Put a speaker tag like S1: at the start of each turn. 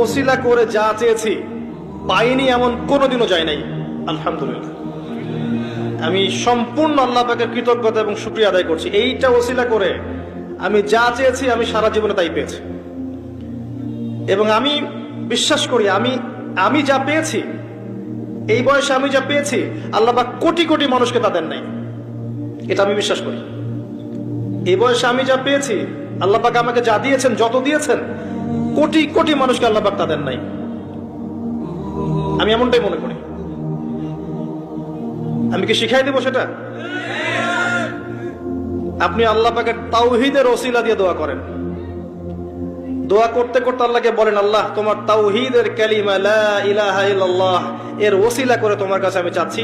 S1: ওসিলা করে যা চেয়েছি পাইনি এমন কোনোদিনও যায় নাই। আলহামদুলিল্লাহ, আমি সম্পূর্ণ আল্লাহ পাকের কৃতজ্ঞতা এবং শুকরিয়া আদায় করছি। এইটা ওসিলা করে আমি যা চেয়েছি আমি সারা জীবনে তাই পেয়েছি। এবং আমি বিশ্বাস করি আমি যা পেয়েছি, এই বয়সে আমি যা পেয়েছি, আল্লাহ পাক কোটি কোটি মানুষকে তা দেন নাই। এটা আমি বিশ্বাস করি। এই বয়সে আমি যা পেয়েছি, আল্লাহ পাক আমাকে যা দিয়েছেন, যত দিয়েছেন, কোটি কোটি মানুষকে আল্লাহ পাক তা দেন নাই। আমি এমনটাই মনে করি। আমি কি শিখাই দেব সেটা? আপনি আল্লাহ পাকের তাওহীদের ওসিলা দিয়ে দোয়া করেন। দোয়া করতে করতে আল্লাহকে বলেন, আল্লাহ তোমার তাওহীদের কালিমা লা ইলাহা ইল্লাল্লাহ এর ওসিলা করে তোমার কাছে আমি চাচ্ছি